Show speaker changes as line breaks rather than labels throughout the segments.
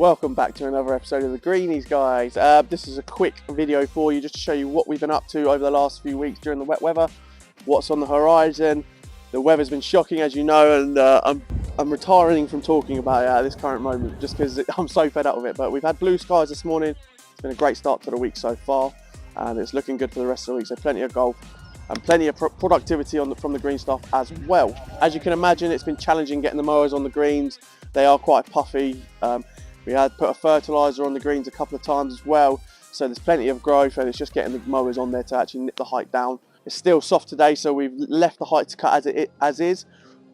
Welcome back to another episode of the Greenies, guys. This is a quick video for you just to show you what we've been up to over the last few weeks during the wet weather, what's on the horizon. The weather's been shocking, as you know, and I'm retiring from talking about it at this current moment just because I'm so fed up with it. But we've had blue skies this morning. It's been a great start to the week so far, and it's looking good for the rest of the week. So plenty of golf and plenty of productivity from the green staff as well. As you can imagine, it's been challenging getting the mowers on the greens. They are quite puffy. We had put a fertiliser on the greens a couple of times as well, so there's plenty of growth, and it's just getting the mowers on there to actually nip the height down. It's still soft today, so we've left the height to cut as is,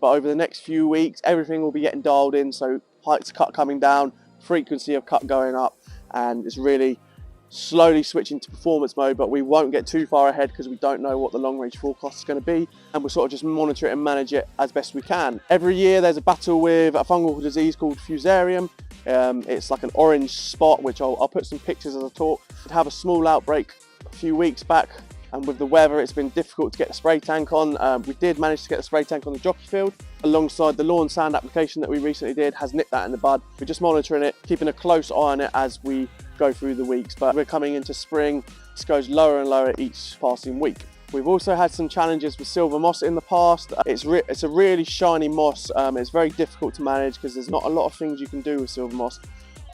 but over the next few weeks everything will be getting dialed in, so height to cut coming down, frequency of cut going up, and it's really slowly switching to performance mode. But we won't get too far ahead because we don't know what the long range forecast is going to be, and we'll sort of just monitor it and manage it as best we can. Every year there's a battle with a fungal disease called Fusarium. It's like an orange spot, which I'll put some pictures as I talk. We'd have a small outbreak a few weeks back, and with the weather it's been difficult to get the spray tank on. We did manage to get the spray tank on the jockey field alongside the lawn sand application that we recently did, has nipped that in the bud. We're just monitoring it, keeping a close eye on it as we go through the weeks, but we're coming into spring. This goes lower and lower each passing week. We've also had some challenges with silver moss in the past. It's a really shiny moss. It's very difficult to manage because there's not a lot of things you can do with silver moss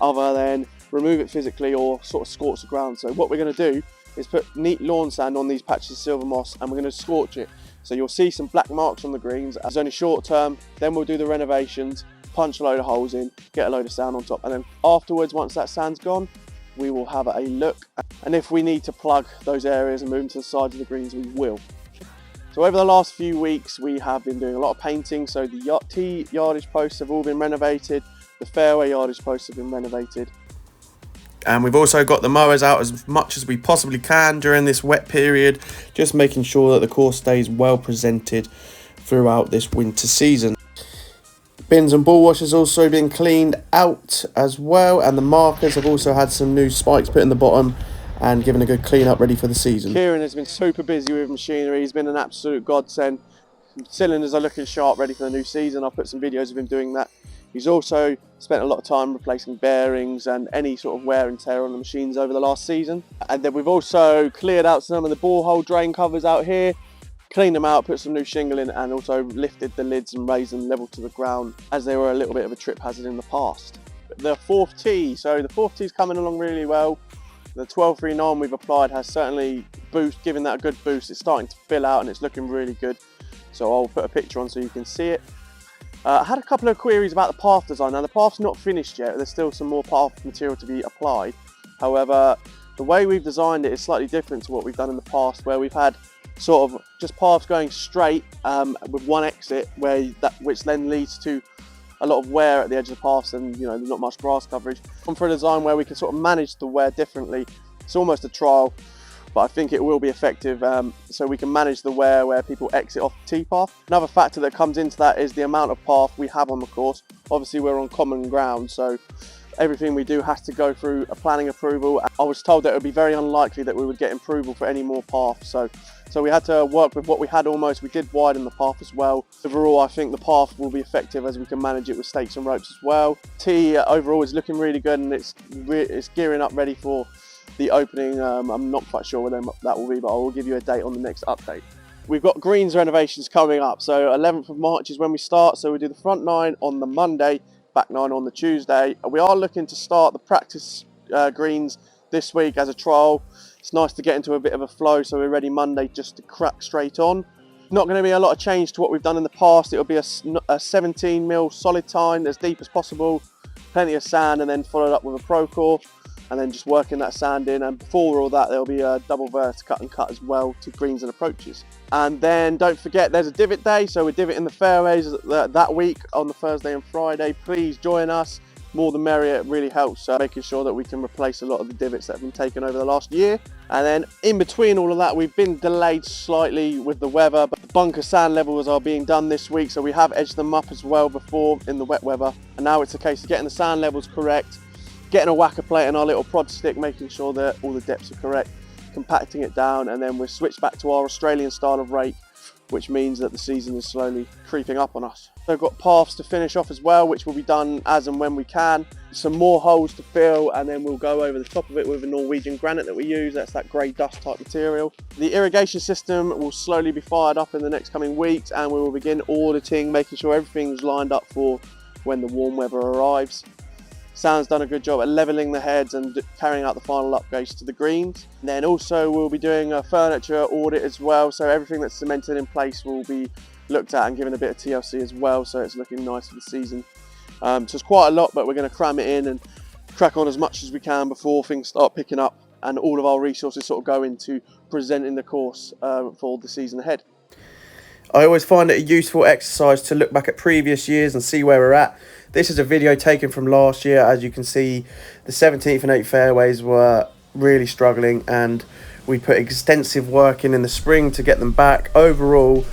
other than remove it physically or sort of scorch the ground. So what we're going to do is put neat lawn sand on these patches of silver moss, and we're going to scorch it. So you'll see some black marks on the greens. It's only short term. Then we'll do the renovations, punch a load of holes in, get a load of sand on top, and then afterwards, once that sand's gone, we will have a look, and if we need to plug those areas and move them to the sides of the greens, we will. So over the last few weeks we have been doing a lot of painting. So the tee yardage posts have all been renovated, the fairway yardage posts have been renovated, and we've also got the mowers out as much as we possibly can during this wet period, just making sure that the course stays well presented throughout this winter season. Bins and ball washers also been cleaned out as well, and the markers have also had some new spikes put in the bottom and given a good clean up ready for the season. Kieran has been super busy with machinery. He's been an absolute godsend. Cylinders are looking sharp, ready for the new season. I'll put some videos of him doing that. He's also spent a lot of time replacing bearings and any sort of wear and tear on the machines over the last season. And then we've also cleared out some of the borehole drain covers out here, cleaned them out, put some new shingle in, and also lifted the lids and raised them level to the ground as they were a little bit of a trip hazard in the past. The fourth tee, so the fourth tee is coming along really well. The 1239 we've applied has certainly given that a good boost. It's starting to fill out and it's looking really good. So I'll put a picture on so you can see it. I had a couple of queries about the path design. Now the path's not finished yet, there's still some more path material to be applied. However, the way we've designed it is slightly different to what we've done in the past, where we've had sort of just paths going straight with one exit, which then leads to a lot of wear at the edge of the paths, and you know, there's not much grass coverage. Gone for a design where we can sort of manage the wear differently. It's almost a trial, but I think it will be effective, so we can manage the wear where people exit off the tee path. Another factor that comes into that is the amount of path we have on the course. Obviously we're on common ground, so everything we do has to go through a planning approval. I was told that it would be very unlikely that we would get approval for any more paths, so we had to work with what we had almost. We did widen the path as well. Overall, I think the path will be effective as we can manage it with stakes and ropes as well. Tee overall is looking really good, and it's gearing up ready for the opening. I'm not quite sure when that will be, but I will give you a date on the next update. We've got greens renovations coming up, so 11th of March is when we start. So we do the front nine on the Monday, back nine on the Tuesday. We are looking to start the practice greens this week as a trial. It's nice to get into a bit of a flow, so we're ready Monday just to crack straight on. Not going to be a lot of change to what we've done in the past. It'll be a 17mm solid tine, as deep as possible, plenty of sand, and then followed up with a Procore, and then just working that sand in. And before all that, there'll be a double vert cut and cut as well to greens and approaches. And then don't forget there's a divot day, so we're divoting the fairways that week on the Thursday and Friday. Please join us. More the merrier. It really helps making sure that we can replace a lot of the divots that have been taken over the last year. And then in between all of that, we've been delayed slightly with the weather, but the bunker sand levels are being done this week, so we have edged them up as well before in the wet weather, and now it's a case of getting the sand levels correct, getting a whacker plate and our little prod stick, making sure that all the depths are correct, compacting it down, and then we'll switch back to our Australian style of rake, which means that the season is slowly creeping up on us. So we've got paths to finish off as well, which will be done as and when we can. Some more holes to fill, and then we'll go over the top of it with a Norwegian granite that we use. That's that grey dust type material. The irrigation system will slowly be fired up in the next coming weeks, and we will begin auditing, making sure everything's lined up for when the warm weather arrives. Sam's done a good job at levelling the heads and carrying out the final upgrades to the greens. And then also we'll be doing a furniture audit as well, so everything that's cemented in place will be looked at and given a bit of TLC as well, so it's looking nice for the season. So it's quite a lot, but we're going to cram it in and crack on as much as we can before things start picking up and all of our resources sort of go into presenting the course for the season ahead. I always find it a useful exercise to look back at previous years and see where we're at. This is a video taken from last year. As you can see, the 17th and 8th fairways were really struggling, and we put extensive work in the spring to get them back. Overall,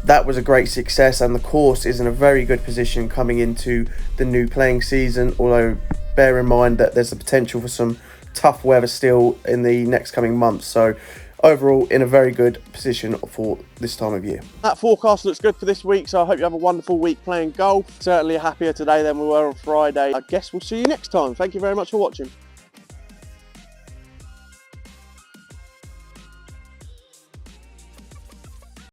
that was a great success, and the course is in a very good position coming into the new playing season, although bear in mind that there's the potential for some tough weather still in the next coming months. So overall, in a very good position for this time of year. That forecast looks good for this week, so I hope you have a wonderful week playing golf. Certainly happier today than we were on Friday. I guess we'll see you next time. Thank you very much for watching.